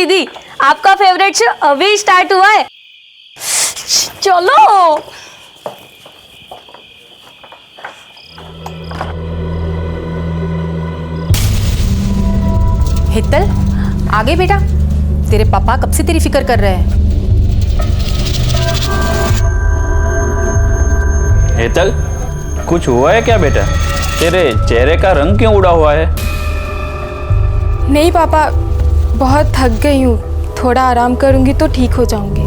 दीदी, आपका favourite show अभी स्टार्ट हुआ है, चलो। हेतल, आगे बेटा, तेरे पापा कब से तेरी फिक्र कर रहे हैं। हेतल, कुछ हुआ है क्या बेटा? तेरे चेहरे का रंग क्यों उड़ा हुआ है? नहीं पापा, बहुत थक गई हूँ, थोड़ा आराम करूँगी तो ठीक हो जाऊँगी।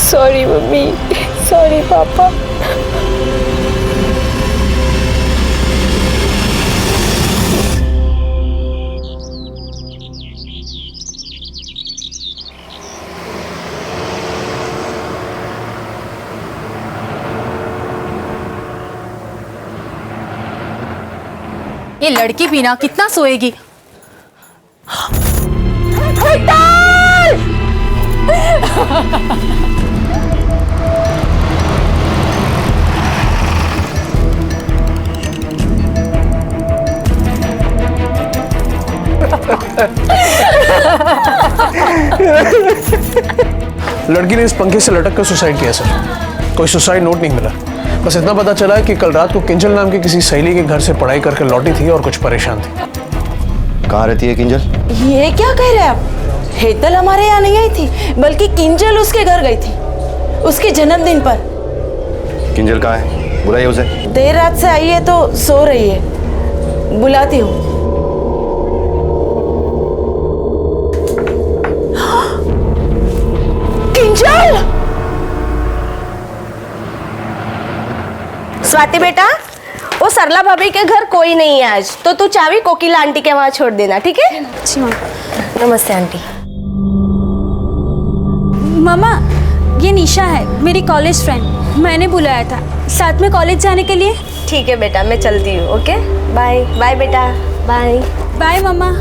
सॉरी मम्मी, सॉरी पापा। ये लड़की भी ना कितना सोएगी। लड़की ने इस पंखे से लटक कर सुसाइड किया सर। कोई सुसाइड नोट नहीं मिला, बस इतना पता चला है कि कल रात को किंजल नाम की किसी सहेली के घर से पढ़ाई करके लौटी थी और कुछ परेशान थी। कहाँ रहती है किंजल? ये क्या कह रहे हैं आप? हेतल हमारे यहाँ नहीं आई थी, बल्कि किंजल उसके घर गई थी उसके जन्मदिन पर। किंजल कहाँ है? बुलाइए उसे। देर रात से आई है तो सो रही है, बुलाती हूँ। किंजल! स्वाति बेटा, वो सरला भाभी के घर कोई नहीं है आज, तो तू चाबी कोकिला आंटी के वहाँ छोड़ देना, ठीक है? अच्छी माँ। नमस्ते आंटी। मामा, ये निशा है, मेरी कॉलेज फ्रेंड, मैंने बुलाया था साथ में कॉलेज जाने के लिए। ठीक है बेटा, मैं चलती हूँ। ओके, बाय बाय बेटा, बाय बाय मामा।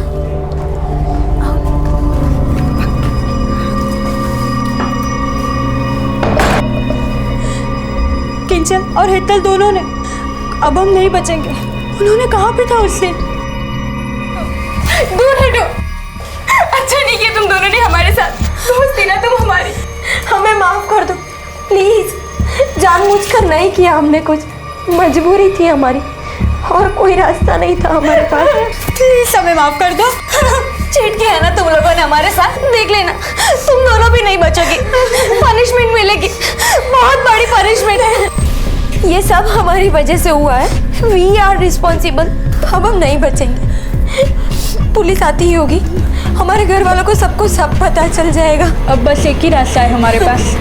किंजल और हेतल दोनों ने, अब हम नहीं बचेंगे। उन्होंने कहा भी था उससे। दूर हटो, अच्छा नहीं किया तुम दोनों ने हमारे साथ। दोस्त थी ना तुम हमारी, हमें माफ कर दो प्लीज। जानबूझकर नहीं किया हमने कुछ, मजबूरी थी हमारी और कोई रास्ता नहीं था हमारे पास। प्लीज हमें माफ कर दो। चीट किया है ना तुम लोगों ने हमारे साथ, देख लेना तुम दोनों भी नहीं बचोगी, पनिशमेंट मिलेगी, बहुत बड़ी पनिशमेंट है। ये सब हमारी वजह से हुआ है, वी आर रिस्पॉन्सिबल। अब हम नहीं बचेंगे, पुलिस आती ही होगी, हमारे घर वालों को सबको सब पता चल जाएगा। अब बस एक ही रास्ता है हमारे पास।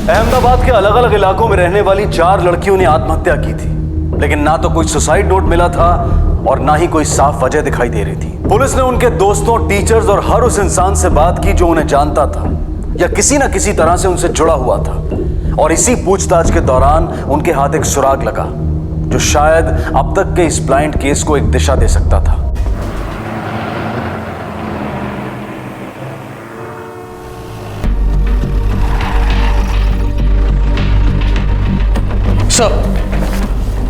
अहमदाबाद के अलग अलग इलाकों में रहने वाली 4 लड़कियों ने आत्महत्या की थी, लेकिन ना तो कोई सुसाइड नोट मिला था और ना ही कोई साफ वजह दिखाई दे रही थी। पुलिस ने उनके दोस्तों, टीचर्स और हर उस इंसान से बात की जो उन्हें जानता था या किसी ना किसी तरह से उनसे जुड़ा हुआ था, और इसी पूछताछ के दौरान उनके हाथ एक सुराग लगा जो शायद अब तक के इस ब्लाइंड केस को एक दिशा दे सकता था। सर,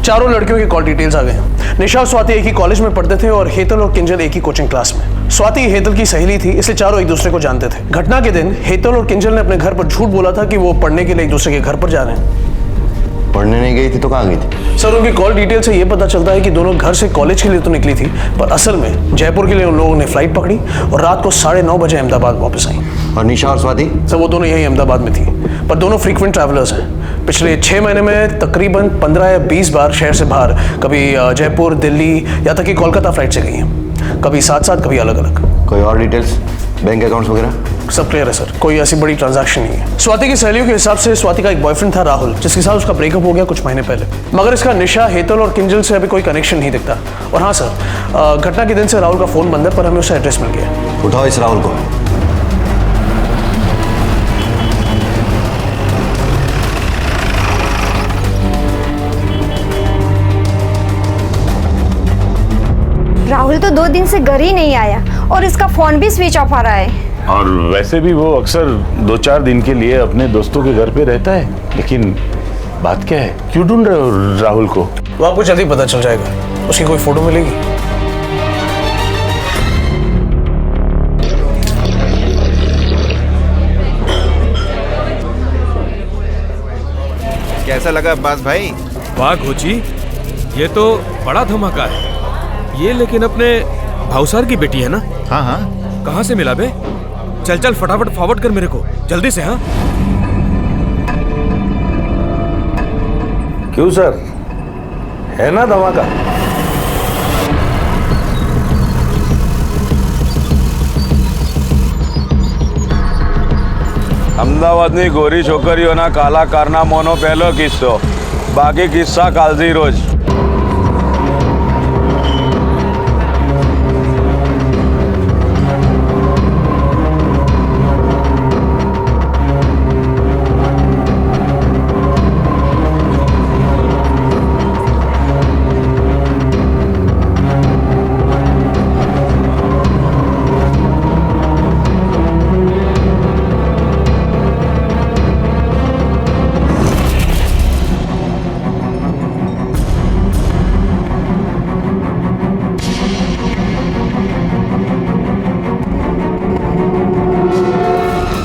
चारों लड़कियों की कॉल डिटेल्स आ गए हैं। निशा और स्वाति एक ही कॉलेज में पढ़ते थे और हेतल और किंजल एक ही कोचिंग क्लास में। स्वाति हेतल की सहेली थी, इसलिए चारों एक दूसरे को जानते थे। घटना के दिन हेतल और किंजल ने अपने घर पर झूठ बोला था कि वो पढ़ने के लिए एक दूसरे के घर पर जा रहे हैं। पढ़ने नहीं गई थी तो कहाँ गई थी? सर उनकी कॉल डिटेल से ये पता चलता है कि दोनों घर से कॉलेज के लिए तो निकली थी, पर असल में जयपुर के लिए उन लोगों ने फ्लाइट पकड़ी और रात को 9:30 बजे अहमदाबाद वापस आई। और निशा और स्वाति? सर वो दोनों यही अहमदाबाद में थी, पर दोनों फ्रीक्वेंट ट्रैवलर्स हैं। पिछले 6 महीने में तकरीबन 15 या 20 बार शहर से बाहर, कभी जयपुर, दिल्ली, या तक कि कोलकाता फ्लाइट से गई हैं। कभी साथ साथ, कभी अलग अलग। कोई और डिटेल्स, बैंक अकाउंट्स वगैरह? सब क्लियर है सर, कोई ऐसी बड़ी ट्रांजैक्शन नहीं है। स्वाति की सहेलियों के हिसाब से स्वाति का एक बॉयफ्रेंड था राहुल, जिसके साथ उसका ब्रेकअप हो गया कुछ महीने पहले, मगर इसका निशा, हेतल और किंजल से अभी कोई कनेक्शन नहीं दिखता। और हाँ सर, घटना के दिन से राहुल का फोन बंद है, पर हमें उसका एड्रेस मिल गया। उठाओ इस राहुल को। राहुल तो 2 दिन से घर ही नहीं आया और इसका फोन भी स्विच ऑफ आ रहा है। और वैसे भी वो अक्सर 2-4 दिन के लिए अपने दोस्तों के घर पे रहता है। लेकिन बात क्या है, क्यों ढूंढ रहे हो राहुल को? वो आपको जल्दी पता चल जाएगा। उसकी कोई फोटो मिलेगी? कैसा लगा अब्बास भाई? वाह घोची, ये तो बड़ा धमाका है ये। लेकिन अपने भावसार की बेटी है ना? हाँ हाँ। कहाँ से मिला बे? चल चल फटाफट फॉरवर्ड कर मेरे को जल्दी से। हाँ क्यों सर, है ना धमाका? અમદાવાદની ગોરી છોકરીઓના કાલા કારનામાનો પહેલો કિસ્સો, બાકી કિસ્સા કાલથી રોજ.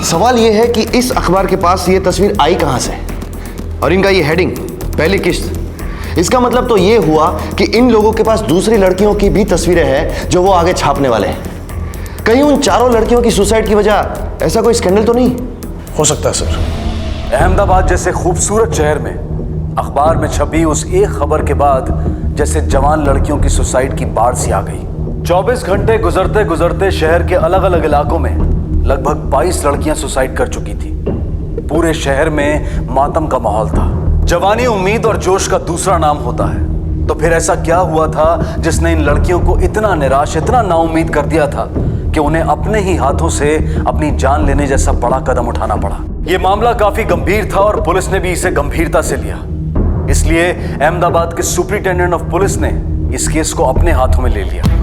सवाल यह है कि इस अखबार के पास ये तस्वीर आई कहां से, और इनका ये हेडिंग पहली किस्त। इसका मतलब तो ये हुआ कि इन लोगों के पास दूसरी लड़कियों की भी तस्वीरें हैं जो वो आगे छापने वाले हैं। कहीं उन चारों लड़कियों की सुसाइड की वजह ऐसा कोई स्कैंडल तो नहीं हो सकता? सर अहमदाबाद जैसे खूबसूरत शहर में अखबार में छपी उस एक खबर के बाद जैसे जवान लड़कियों की सुसाइड की बाढ़ सी आ गई। 24 घंटे गुजरते गुजरते शहर के अलग अलग इलाकों में लगभग 22 लड़कियां सुसाइड कर चुकी थी। पूरे शहर में मातम का माहौल था। जवानी उम्मीद और जोश का दूसरा नाम होता है। तो फिर ऐसा क्या हुआ था जिसने इन लड़कियों को इतना निराश, इतना नाउम्मीद कर दिया था कि उन्हें अपने ही हाथों से अपनी जान लेने जैसा बड़ा कदम उठाना पड़ा। यह मामला काफी गंभीर था और पुलिस ने भी इसे गंभीरता से लिया। इसलिए अहमदाबाद के सुपरिटेंडेंट ऑफ पुलिस ने इस केस को अपने हाथों में ले लिया।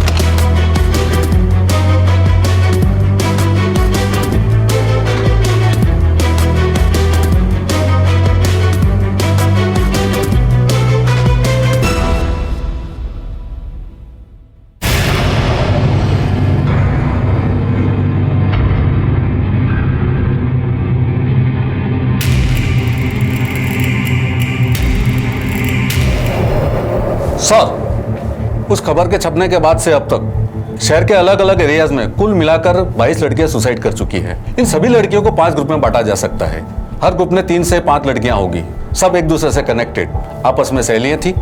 सर, उस खबर के छपने के बाद से अब तक शहर के अलग अलग एरियाज में कुल मिलाकर 22 लड़कियां सुसाइड कर चुकी हैं। इन सभी लड़कियों को 5 ग्रुप में बांटा जा सकता है। हर ग्रुप में 3 से 5 लड़कियां होगी, सब एक दूसरे से कनेक्टेड, आपस में सहेलियां थी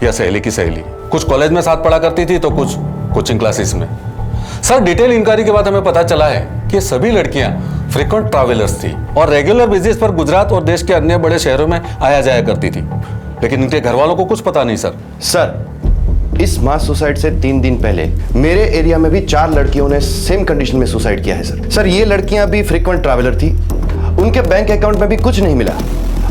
या सहेली की सहेली। कुछ कॉलेज में साथ पढ़ा करती थी तो कुछ कोचिंग क्लासेस में। सर, डिटेल इंक्वायरी के बाद हमें पता चला है कि सभी लड़कियां फ्रीक्वेंट ट्रैवलर्स थी और रेगुलर बेसिस पर गुजरात और देश के अन्य बड़े शहरों में आया जाया करती थी, लेकिन इनके घर वालों को कुछ पता नहीं। सर, इस मास सुसाइड से 3 दिन पहले मेरे एरिया में भी 4 लड़कियों ने सेम कंडीशन में सुसाइड किया है। सर, ये लड़कियां भी फ्रीक्वेंट ट्रैवलर थी। उनके बैंक अकाउंट में भी कुछ नहीं मिला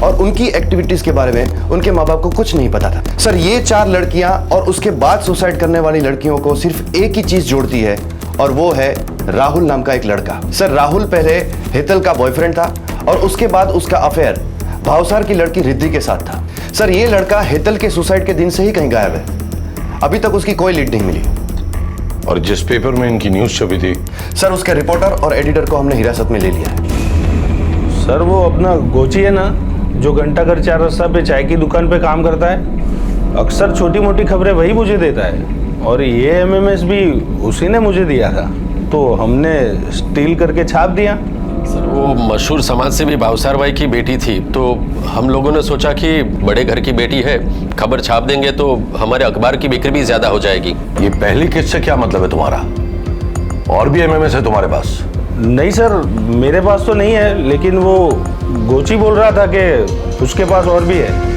और उनकी एक्टिविटीज के बारे में उनके माँ बाप को कुछ नहीं पता था। सर, ये 4 लड़कियां और उसके बाद सुसाइड करने वाली लड़कियों को सिर्फ एक ही चीज जोड़ती है और वो है राहुल नाम का एक लड़का। सर, राहुल पहले हेतल का बॉयफ्रेंड था और उसके बाद उसका अफेयर भावसार की लड़की रिद्धि के साथ था। सर, ये लड़का हेतल के सुसाइड के दिन से ही कहीं गायब है। अभी तक उसकी कोई लीड नहीं मिली। और जिस पेपर में इनकी न्यूज छपी थी, सर, उसके रिपोर्टर और एडिटर को हमने हिरासत में ले लिया है। सर, वो अपना गोची है ना, जो घंटा घर 4 रास्ता पे चाय की दुकान पे काम करता है। अक्सर छोटी मोटी खबरें वही मुझे देता है और ये एमएमएस भी उसी ने मुझे दिया था, तो हमने स्टील करके छाप दिया। सर वो मशहूर समाज सेवी भावसार भाई की बेटी थी, तो हम लोगों ने सोचा कि बड़े घर की बेटी है, खबर छाप देंगे तो हमारे अखबार की बिक्री भी ज्यादा हो जाएगी। ये पहली किस्त से क्या मतलब है तुम्हारा? और भी एमएमएस है तुम्हारे पास? नहीं सर, मेरे पास तो नहीं है, लेकिन वो गोची बोल रहा था कि उसके पास और भी है।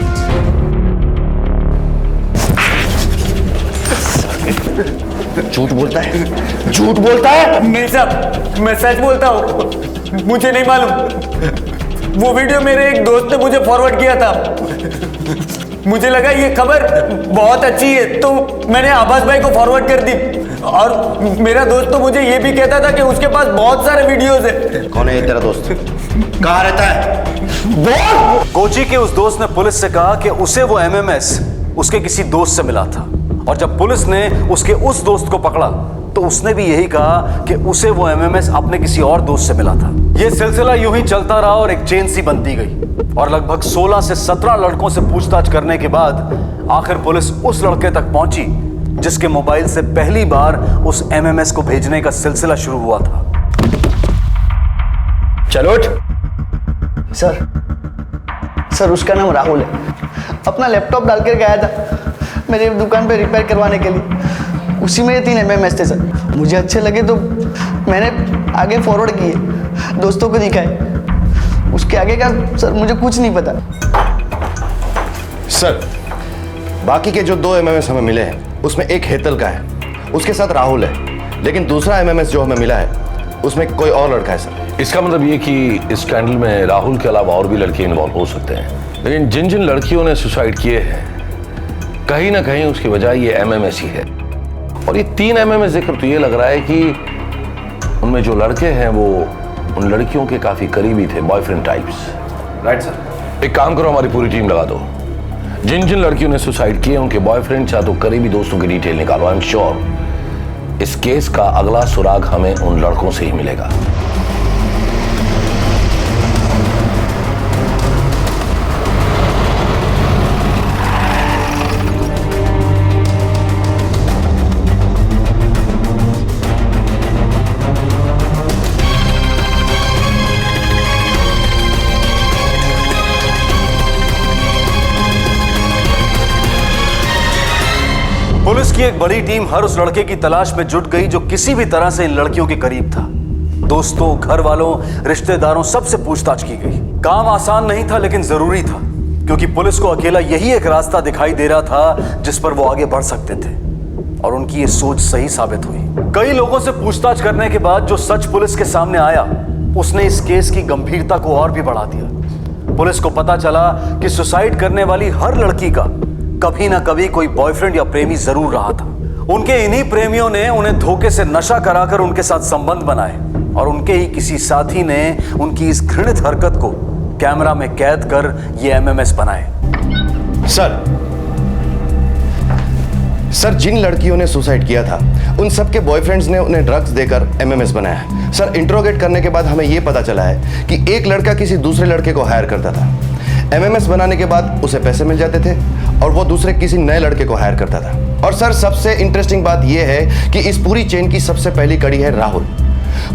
झूठ बोलता है, झूठ बोलता है। नहीं साहब, मैं सच बोलता हूँ, मुझे नहीं मालूम। वो वीडियो मेरे एक दोस्त ने मुझे फॉरवर्ड किया था, मुझे लगा ये खबर बहुत अच्छी है, तो मैंने आभास भाई को फॉरवर्ड कर दी। और मेरा दोस्त तो मुझे ये भी कहता था कि उसके पास बहुत सारे वीडियोस है। कौन है ये तेरा दोस्त? कहाँ रहता है? कोची के उस दोस्त ने पुलिस से कहा कि उसे वो एमएमएस उसके किसी दोस्त से मिला था, और जब पुलिस ने उसके उस दोस्त को पकड़ा तो उसने भी यही कहा कि उसे वो एमएमएस अपने किसी और दोस्त से मिला था। यह सिलसिला यूं ही चलता रहा और एक चेन सी बनती गई, और लगभग 16 से 17 लड़कों से पूछताछ करने के बाद आखिर पुलिस उस लड़के तक पहुंची जिसके मोबाइल से पहली बार उस एमएमएस को भेजने का सिलसिला शुरू हुआ था। चलो उठ। सर उसका नाम राहुल है, अपना लैपटॉप डाल कर गया था मेरी दुकान पे रिपेयर करवाने के लिए। उसी में ये 3 एमएमएस थे सर, मुझे अच्छे लगे तो मैंने आगे फॉरवर्ड किए, दोस्तों को दिखाए। उसके आगे का सर मुझे कुछ नहीं पता। सर बाकी के जो 2 एमएमएस हमें मिले हैं उसमें एक हेतल का है, उसके साथ राहुल है, लेकिन दूसरा एमएमएस जो हमें मिला है उसमें कोई और लड़का है सर। इसका मतलब ये कि इस स्कैंडल में राहुल के अलावा और भी लड़के इन्वॉल्व हो सकते हैं, लेकिन जिन जिन लड़कियों ने सुसाइड किए हैं कहीं ना कहीं उसकी वजह ये एमएमएस ही है। और ये 3 एमएमएस देखकर तो ये लग रहा है कि उनमें जो लड़के हैं वो उन लड़कियों के काफी करीबी थे, बॉयफ्रेंड टाइप्स। Right sir. एक काम करो, हमारी पूरी टीम लगा दो, जिन जिन लड़कियों ने सुसाइड किए उनके बॉयफ्रेंड या तो करीबी दोस्तों की डिटेल निकालो। आई एम श्योर इस केस का अगला सुराग हमें उन लड़कों से ही मिलेगा। पुलिस की एक बड़ी टीम हर उस लड़के की तलाश में जुट गई जो किसी भी तरह से इन लड़कियों के करीब था। दोस्तों, घर वालों, रिश्तेदारों, सबसे पूछताछ की गई। काम आसान नहीं था लेकिन जरूरी था, क्योंकि पुलिस को अकेला यही एक रास्ता दिखाई दे रहा था जिस पर वो आगे बढ़ सकते थे, और उनकी ये सोच सही साबित हुई। कई लोगों से पूछताछ करने के बाद जो सच पुलिस के सामने आया उसने इस केस की गंभीरता को और भी बढ़ा दिया। पुलिस को पता चला कि सुसाइड करने वाली हर लड़की का कभी ना कभी कोई बॉयफ्रेंड या प्रेमी जरूर रहा था। उनके इन्हीं प्रेमियों ने उन्हें धोखे से नशा कराकर उनके साथ संबंध बनाए, और उनके ही किसी साथी ने उनकी इस घृणित हरकत को कैमरा में कैद कर ये एमएमएस बनाए। सर जिन लड़कियों ने सुसाइड किया था उन सबके बॉयफ्रेंड्स ने उन्हें ड्रग्स देकर एमएमएस बनाया। सर इंट्रोगेट करने के बाद हमें यह पता चला है कि एक लड़का किसी दूसरे लड़के को हायर करता था, एमएमएस बनाने के बाद उसे पैसे मिल जाते थे और वो दूसरे किसी नए लड़के को हायर करता था। और सर सबसे इंटरेस्टिंग बात यह है कि इस पूरी चेन की सबसे पहली कड़ी है राहुल,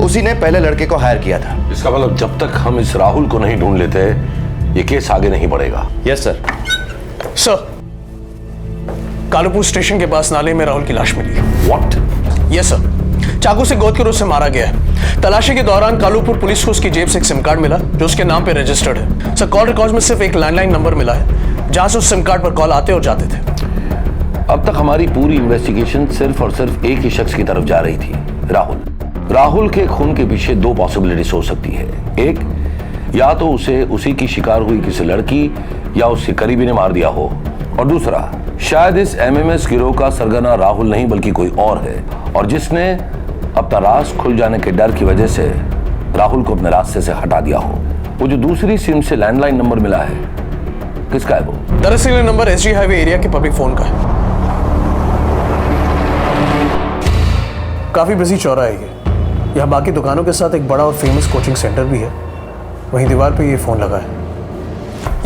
उसी ने पहले लड़के को हायर किया था। इसका मतलब जब तक हम इस राहुल को नहीं ढूंढ लेते ये केस आगे नहीं बढ़ेगा। Yes sir. Sir Kalupur station के पास नाले में राहुल की लाश मिली। व्हाट? यस सर, चाकू से गोद कर उसे मारा गया है। तलाशी के दौरान कालूपुर पुलिस को उसकी जेब से एक सिम कार्ड मिला जो उसके नाम पे रजिस्टर्ड है। सर कॉल रिकॉर्ड में सिर्फ एक लैंडलाइन नंबर मिला है जहां से उस सिम कार्ड पर कॉल आते और जाते थे। अब तक हमारी पूरी इन्वेस्टिगेशन सिर्फ और सिर्फ एक ही शख्स की तरफ जा रही थी, राहुल। राहुल के खून के पीछे 2 पॉसिबिलिटीज हो सकती है। एक, या तो उसे उसी की शिकार हुई किसी लड़की या उसके करीबी ने मार दिया हो, और दूसरा, शायद इस एमएमएस गिरोह का सरगना राहुल नहीं बल्कि कोई और है, और जिसने अपना राज खुल जाने के डर की वजह से राहुल को अपने रास्ते से हटा दिया हो। वो जो दूसरी सिम से लैंडलाइन नंबर मिला है, किसका है वो? दरअसल ये नंबर एसजी हाईवे एरिया के पब्लिक फोन का है। काफी बिजी चौराहा है ये। यहाँ बाकी दुकानों के साथ एक बड़ा और फेमस कोचिंग सेंटर भी है। वहीं दीवार पे ये फोन लगा है।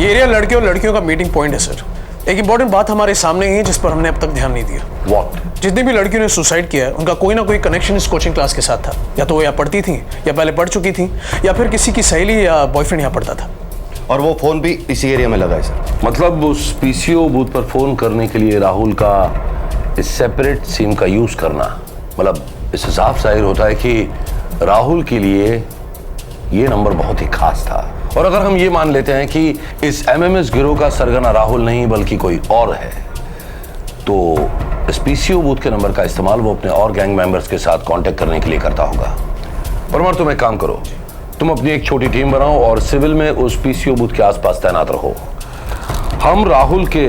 ये एरिया लड़के और लड़कियों का मीटिंग पॉइंट है सर। एक इंपॉर्टेंट बात हमारे सामने ही है जिस पर हमने अब तक ध्यान नहीं दिया। व्हाट? जितनी भी लड़कियों ने सुसाइड किया है उनका कोई ना कोई कनेक्शन इस कोचिंग क्लास के साथ था। या तो वो यहाँ पढ़ती थी, या पहले पढ़ चुकी थी, या फिर किसी की सहेली या बॉयफ्रेंड यहाँ पढ़ता था। और वो फोन भी इसी एरिया में लगा है सर। मतलब उस पीसीओ बूथ पर फोन करने के लिए राहुल का इस सेपरेट सिम का यूज करना, मतलब इससे साफ जाहिर होता है कि राहुल के लिए ये नंबर बहुत ही खास था। और अगर हम ये मान लेते हैं कि इस एमएमएस गिरोह का सरगना राहुल नहीं बल्कि कोई और है, तो इस पीसीओ बूथ के नंबर का इस्तेमाल वो अपने और गैंग मेंबर्स के साथ कांटेक्ट करने के लिए करता होगा। परमार, तुम एक काम करो, तुम अपनी एक छोटी टीम बनाओ और सिविल में उस पीसीओ बूथ के आसपास तैनात रहो। हम राहुल के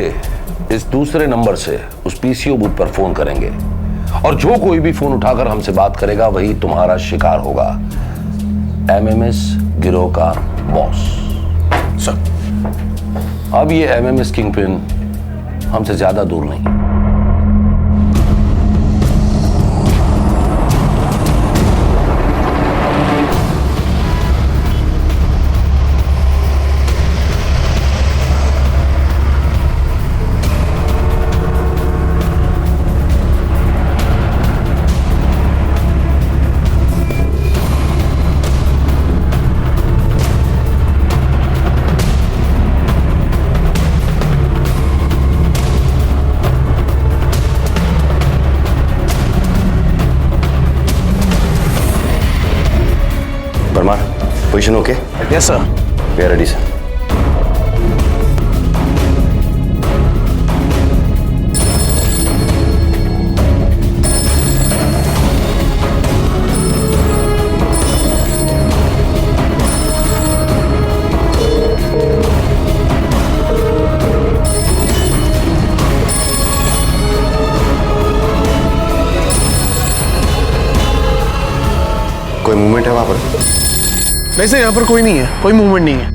इस दूसरे नंबर से उस पीसीओ बूथ पर फोन करेंगे और जो कोई भी फोन उठाकर हमसे बात करेगा वही तुम्हारा शिकार होगा, एमएमएस गिरोह का बॉस। सर, अब ये एमएमएस किंगपिन हमसे ज्यादा दूर नहीं। Parmar, position okay? Yes sir. We are ready sir. कोई मूवमेंट है वहां पर? वैसे यहाँ पर कोई नहीं है, कोई मूवमेंट नहीं है।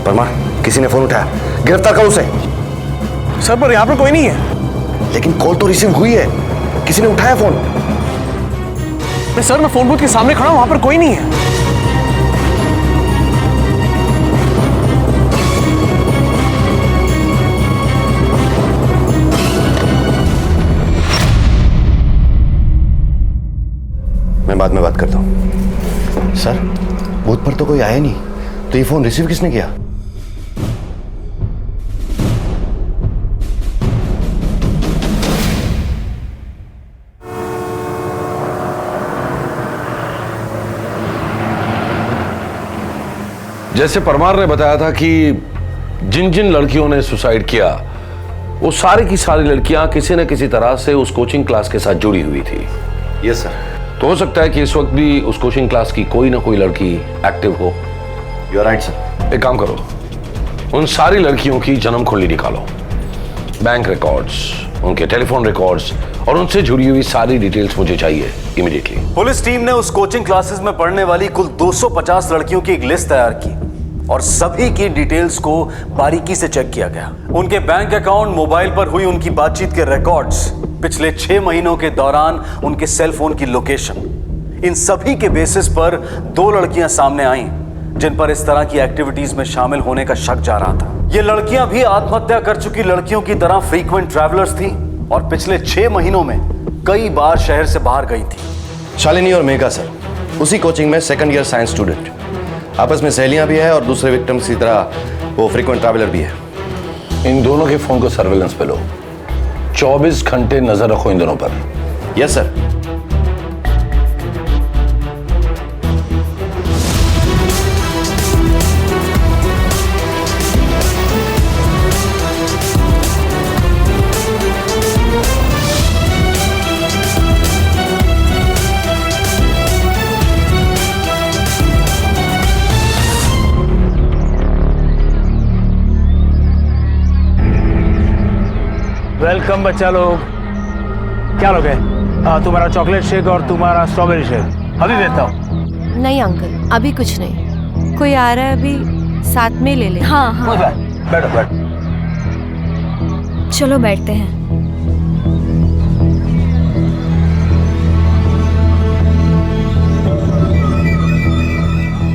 परमार, किसी ने फोन उठाया, गिरफ्तार करो उसे। सर, पर यहाँ पर कोई नहीं है। लेकिन कॉल तो रिसीव हुई है, किसी ने उठाया फोन। सर, मैं फोन बूथ के सामने खड़ा हूं, वहां पर कोई नहीं है। मैं बाद में बात करता हूं। सर, बूथ पर तो कोई आया नहीं, तो ये फोन रिसीव किसने किया? जैसे परमार ने बताया था कि जिन जिन लड़कियों ने सुसाइड किया वो सारी की सारी लड़कियां किसी न किसी तरह से उस कोचिंग क्लास के साथ जुड़ी हुई थी। Yes sir. तो हो सकता है कि इस वक्त भी उस कोचिंग क्लास की कोई ना कोई लड़की एक्टिव हो। You are right sir. एक काम करो, उन सारी लड़कियों की जन्म कुंडली निकालो, बैंक रिकॉर्ड्स, उनके टेलीफोन रिकॉर्ड्स और उनसे जुड़ी हुई सारी डिटेल्स मुझे चाहिए इमीडिएटली। पुलिस टीम ने उस कोचिंग क्लासेस में पढ़ने वाली कुल 250 लड़कियों की एक लिस्ट तैयार की और सभी की डिटेल्स को बारीकी से चेक किया गया। उनके बैंक अकाउंट, मोबाइल पर हुई उनकी बातचीत के रिकॉर्ड्स, पिछले 6 महीनों के दौरान उनके सेल फोन की लोकेशन, इन सभी के बेसिस पर 2 लड़कियां सामने आईं जिन पर इस तरह की एक्टिविटीज में शामिल होने का शक जा रहा था। ये लड़कियां भी आत्महत्या कर चुकी लड़कियों की तरह फ्रीक्वेंट ट्रैवलर्स थी और पिछले 6 महीनों में कई बार शहर से बाहर गई थी। शालिनी और मेघा सर, उसी कोचिंग में 2nd ईयर साइंस स्टूडेंट, आपस में सहेलियां भी है और दूसरे विक्टिम्स की तरह वो फ्रीक्वेंट ट्रैवलर भी है। इन दोनों के फोन को सर्वेलेंस पे लो, 24 घंटे नजर रखो इन दोनों पर। Yes sir. वेलकम बच्चा लोग। क्या लोग है? तुम्हारा चॉकलेट शेक और तुम्हारा स्ट्रॉबेरी शेक अभी देता हूँ। नहीं अंकल, अभी कुछ नहीं। कोई आ रहा है अभी, साथ में ले ले। हाँ हाँ बैठो बैठो। चलो बैठते हैं।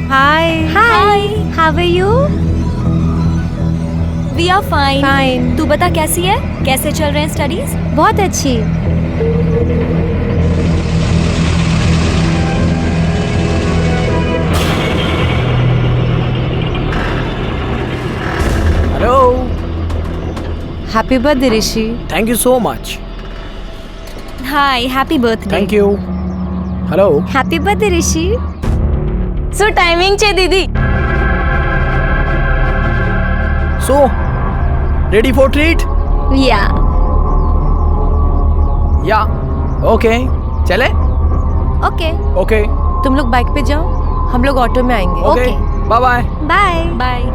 Hi hi, how are you? We are fine. Fine. तू बता कैसी है, कैसे चल रहे हैं स्टडीज? बहुत अच्छी। Hello. Happy birthday Rishi. Thank you so much. Hi, happy birthday. Thank you. Hello. Happy birthday Rishi. So timing छे दीदी। So ready for treat? या ओके चले। ओके ओके तुम लोग बाइक पे जाओ, हम लोग ऑटो में आएंगे। Okay bye bye. Bye bye.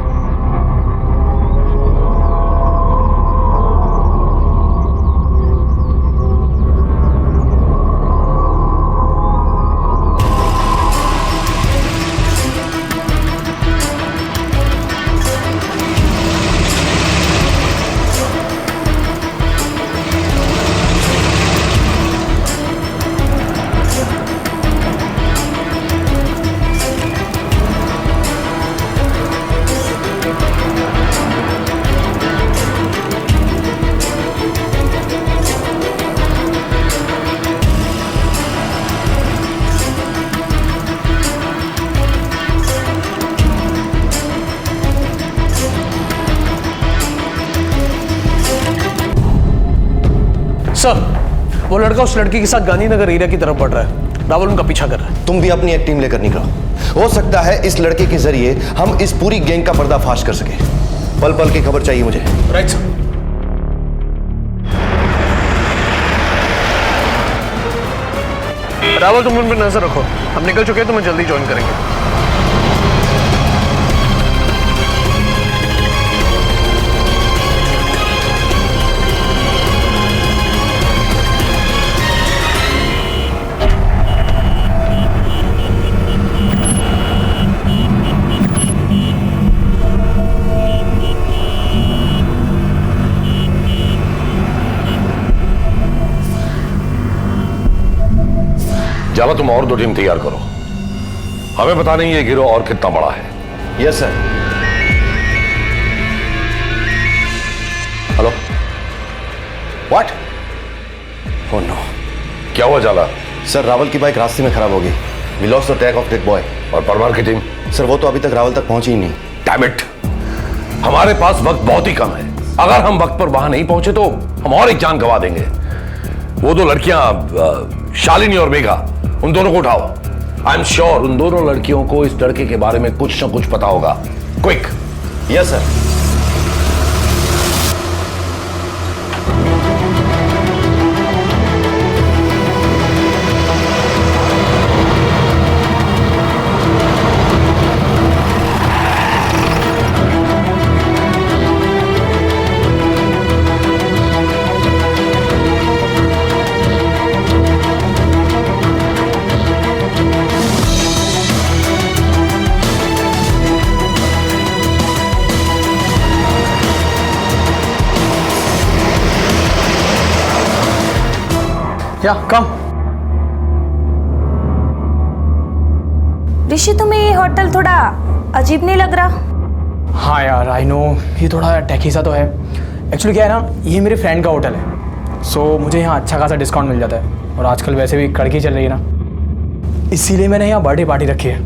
Sir, वो लड़का उस लड़की के साथ गांधीनगर एरिया की तरफ बढ़ रहा है। राहुल उनका पीछा कर रहा है। तुम भी अपनी एक टीम लेकर निकलो। हो सकता है इस लड़के के जरिए हम इस पूरी गैंग का पर्दाफाश कर सके। पल पल की खबर चाहिए मुझे। Right sir. राहुल तुम उन पर नजर रखो, हम निकल चुके हैं, तुम्हें जल्दी ज्वाइन करेंगे। जावा तुम और 2 टीम तैयार करो, हमें पता नहीं ये गिरोह और कितना बड़ा है। Yes sir. Hello. What? Oh no. क्या हुआ जाला? सर रावल की बाइक रास्ते में खराब हो गई। We lost the track of dead boy. और परमार की टीम? सर वो तो अभी तक रावल तक पहुंची ही नहीं। डैम इट, हमारे पास वक्त बहुत ही कम है। अगर हम वक्त पर वहां नहीं पहुंचे तो हम और एक जान गंवा देंगे। वो 2 लड़कियां शालिनी और मेघा, उन दोनों को उठाओ। आई एम श्योर उन दोनों लड़कियों को इस लड़के के बारे में कुछ ना कुछ पता होगा। क्विक। Yes sir. या कम। ऋषि तुम्हें ये होटल थोड़ा अजीब नहीं लग रहा? हाँ यार आई नो, ये थोड़ा टैकी सा तो है। एक्चुअली क्या है ना, ये मेरे फ्रेंड का होटल है, सो मुझे यहाँ अच्छा खासा डिस्काउंट मिल जाता है। और आजकल वैसे भी कड़की चल रही है ना, इसीलिए मैंने यहाँ बर्थडे पार्टी रखी है।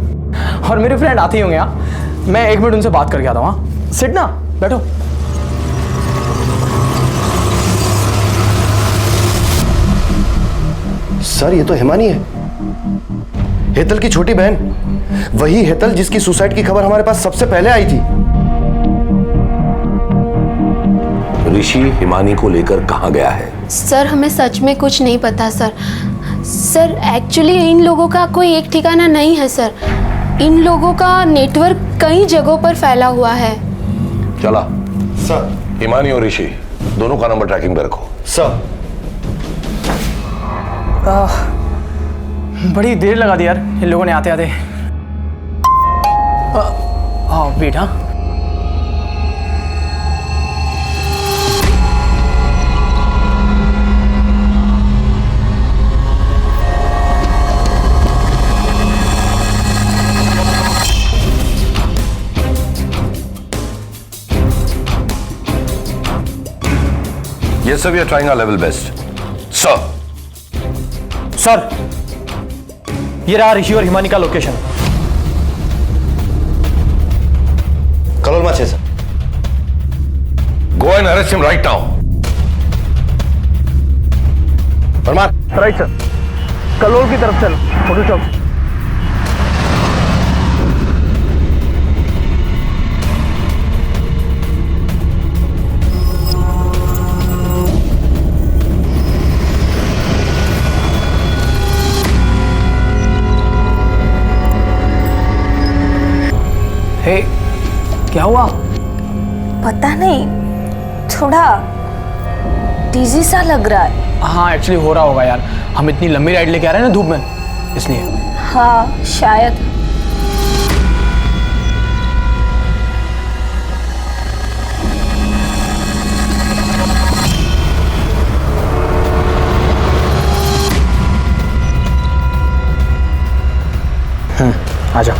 और मेरे फ्रेंड आते ही होंगे यहाँ, मैं 1 मिनट उनसे बात करके आता हूँ। हाँ सिट ना, बैठो। सर ये तो हिमानी है, हेतल की छोटी बहन। वही हेतल जिसकी सुसाइड की खबर हमारे पास सबसे पहले आई थी। ऋषि हिमानी को लेकर कहां गया है? सर हमें सच में कुछ नहीं पता सर। सर एक्चुअली इन लोगों का कोई एक ठिकाना नहीं है सर। इन लोगों का नेटवर्क कई जगहों पर फैला हुआ है। चला सर। हिमानी और ऋषि दोनों का नंबर ट्रैकिंग पे रखो। सर। बड़ी देर लगा दी यार इन लोगों ने आते आते। हाँ वेट। हाँ Yes, sir, we are trying our level best. Sir. Sir, ये रहा ऋषि और हिमानी का लोकेशन। कलोल माचे sir. Go and arrest him right now. Parmar. Right sir. Kalol की तरफ चल, फोटो शॉप। हे, क्या हुआ? पता नहीं, थोड़ा डिजी सा लग रहा है। हाँ एक्चुअली हो रहा होगा यार, हम इतनी लंबी राइड लेके आ रहे हैं ना धूप में, इसलिए। हाँ शायद। आजा।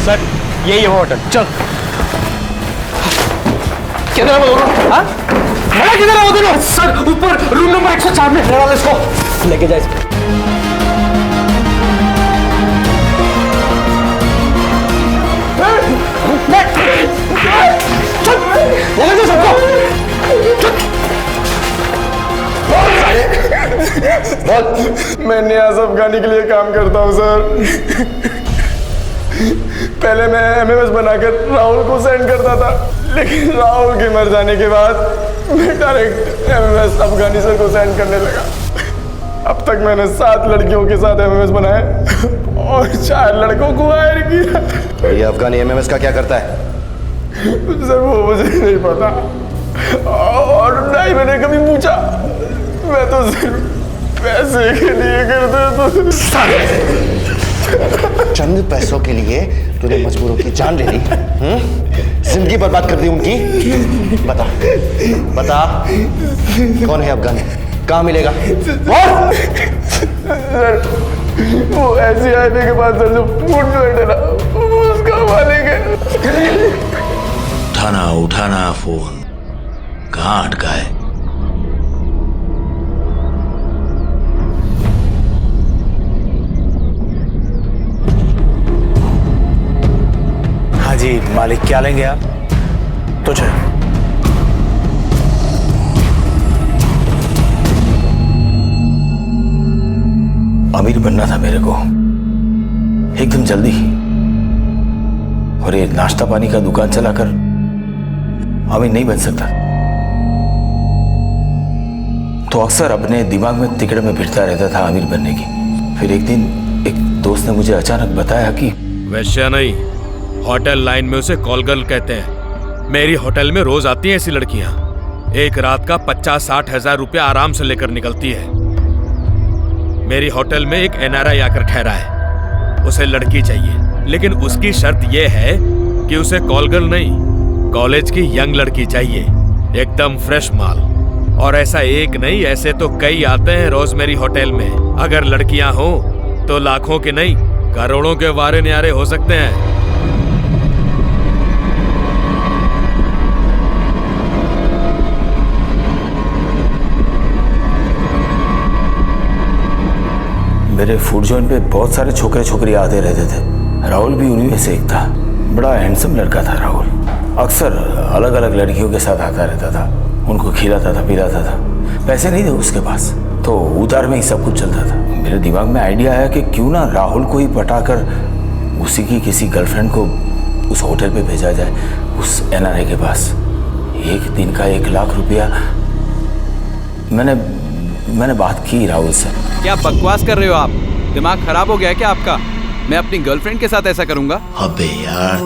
सर यही है वो होटल, चल। किधर है वो दोनों? हाँ? बड़ा किधर है वो दोनों? सर ऊपर रूम नंबर 104 में। डाल इसको, लेके जाए इसको। लेके जाओ सबको। मैं न्यास अफगानी के लिए काम करता हूँ सर। पहले मैं एमएमएस बनाकर राहुल को सेंड करता था, लेकिन राहुल के मर जाने के बाद मैं डायरेक्ट एमएमएस अफगानी सर को सेंड करने लगा। अब तक मैंने 7 लड़कियों के साथ एमएमएस बनाए और 4 लड़कों को हायर किया। ये अफगानी एमएमएस का क्या करता है? सर वो मुझे नहीं पता और ना ही मैंने कभी पूछा। मैं तो सिर्फ पैसे के लिए करता तो। चंद पैसों के लिए तूने मजबूरों की जान ले ली, जिंदगी बर्बाद कर दी उनकी। बता बता कौन है अफगान, कहाँ मिलेगा? सर वो ऐसी हाईवे के पास सर जो फूड जोइंट है ना, उसका मालिक है। उठाना फोन, कहाँ अटका है? हाँ जी मालिक, क्या लेंगे आप? तुझे अमीर बनना था मेरे को, एकदम जल्दी। और ये नाश्ता पानी का दुकान चलाकर अमीर नहीं बन सकता। तो अक्सर अपने दिमाग में तिकड़ में फिरता रहता था अमीर बनने की। फिर एक दिन एक दोस्त ने मुझे अचानक बताया कि वैश्या नहीं, होटल लाइन में उसे कॉल गर्ल कहते हैं। मेरी होटल में रोज आती हैं ऐसी लड़कियां। एक रात का 50-60 हजार रुपया आराम से लेकर निकलती है। मेरी होटल में एक एनआरआई आकर ठहरा है, उसे लड़की चाहिए, लेकिन उसकी शर्त यह है कि उसे कॉल गर्ल नहीं, कॉलेज की यंग लड़की चाहिए, एकदम फ्रेश माल। और ऐसा एक नहीं, ऐसे तो कई आते हैं रोज मेरी होटल में। अगर लड़कियां हो तो लाखों के नहीं, करोड़ों के वारे न्यारे हो सकते हैं। मेरे फूड जॉइंट पे बहुत सारे छोकरे छोकरी आते रहते थे। राहुल भी उन्हीं में से एक था। बड़ा हैंडसम लड़का था राहुल। अक्सर अलग अलग लड़कियों के साथ आता रहता था, उनको खिलाता था, पिलाता था। पैसे नहीं थे उसके पास, तो उधार में ही सब कुछ चलता था। मेरे दिमाग में आइडिया आया कि क्यों ना राहुल को ही पटाकर उसी की किसी गर्लफ्रेंड को उस होटल पे भेजा जाए, उस एनआरआई के पास। एक दिन का 1 लाख रुपया मैंने मैंने बात की राहुल से। क्या बकवास कर रहे हो आप? दिमाग खराब हो गया है क्या आपका? मैं अपनी गर्लफ्रेंड के साथ ऐसा करूंगा? अबे यार,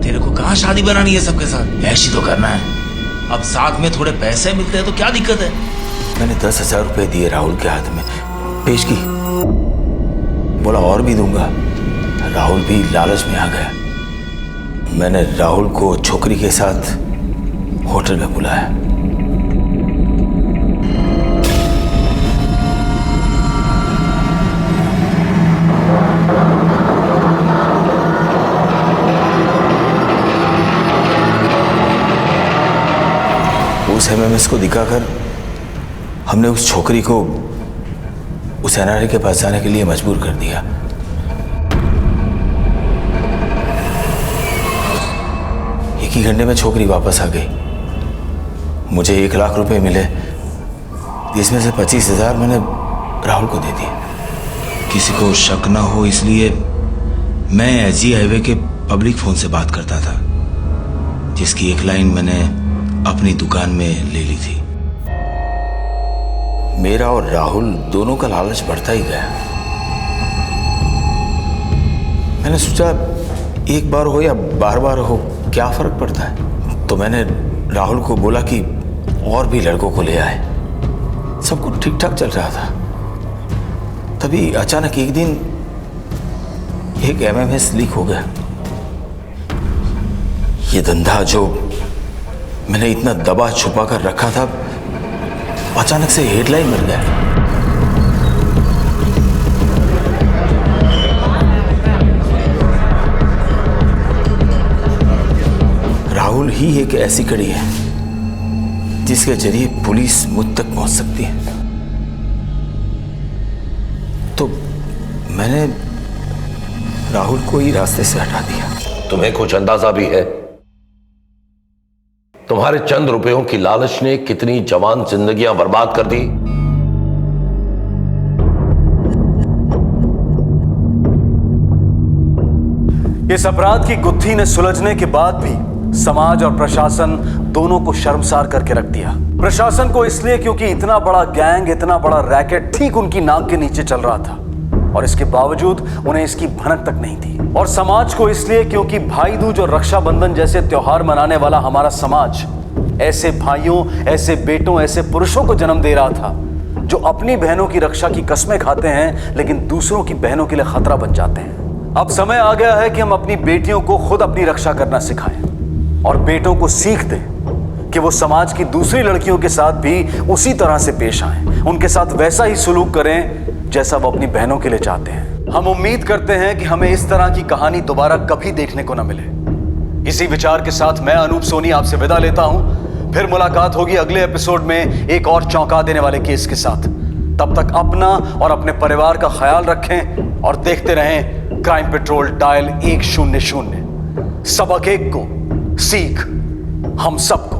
तेरे को कहाँ शादी बनानी है सबके साथ? ऐसी तो करना है। अब साथ में थोड़े पैसे मिलते हैं तो क्या दिक्कत है? मैंने 10,000 रुपए दिए राहुल के हाथ में, पेश की, बोला और भी दूंगा। राहुल भी लालच में आ गया। मैंने राहुल को छोकरी के साथ होटल में बुलाया। उस एमएमएस को दिखाकर हमने उस छोकरी को उस एनआरआई के पास जाने के लिए मजबूर कर दिया। एक ही घंटे में छोकरी वापस आ गई। मुझे 1 लाख रुपए मिले, जिसमें से 25,000 मैंने राहुल को दे दिए। किसी को शक ना हो इसलिए मैं एजी हाईवे के पब्लिक फोन से बात करता था, जिसकी एक लाइन मैंने अपनी दुकान में ले ली थी। मेरा और राहुल दोनों का लालच बढ़ता ही गया। मैंने सोचा एक बार हो या बार बार हो क्या फर्क पड़ता है। तो मैंने राहुल को बोला कि और भी लड़कों को ले आए। सब कुछ ठीक ठाक चल रहा था। तभी अचानक एक दिन एक एमएमएस लीक हो गया। ये धंधा जो मैंने इतना दबा छुपा कर रखा था, अचानक से हेडलाइन मिल गया। राहुल ही एक ऐसी कड़ी है जिसके जरिए पुलिस मुझ तक पहुंच सकती है। तो मैंने राहुल को ही रास्ते से हटा दिया। तुम्हें कुछ अंदाजा भी है तुम्हारे चंद रुपयों की लालच ने कितनी जवान जिंदगियां बर्बाद कर दी? इस अपराध की गुत्थी ने सुलझने के बाद भी समाज और प्रशासन दोनों को शर्मसार करके रख दिया। प्रशासन को इसलिए क्योंकि इतना बड़ा गैंग, इतना बड़ा रैकेट ठीक उनकी नाक के नीचे चल रहा था और इसके बावजूद उन्हें इसकी भनक तक नहीं थी। और समाज को इसलिए क्योंकि भाई दूज और रक्षाबंधन जैसे त्योहार मनाने वाला हमारा समाज ऐसे भाइयों, ऐसे बेटों, ऐसे पुरुषों को जन्म दे रहा था जो अपनी बहनों की रक्षा की कस्में खाते हैं लेकिन दूसरों की बहनों के लिए खतरा बन जाते हैं। अब समय आ गया है कि हम अपनी बेटियों को खुद अपनी रक्षा करना सिखाएं और बेटों को सीख दें कि वो समाज की दूसरी लड़कियों के साथ भी उसी तरह से पेश आएं, उनके साथ वैसा ही सुलूक करें जैसा वो अपनी बहनों के लिए चाहते हैं। हम उम्मीद करते हैं कि हमें इस तरह की कहानी दोबारा कभी देखने को न मिले। इसी विचार के साथ मैं अनूप सोनी आपसे विदा लेता हूं। फिर मुलाकात होगी अगले एपिसोड में एक और चौंका देने वाले केस के साथ। तब तक अपना और अपने परिवार का ख्याल रखें और देखते रहें क्राइम पेट्रोल डायल 100। सबक एक को, सीख हम सबको।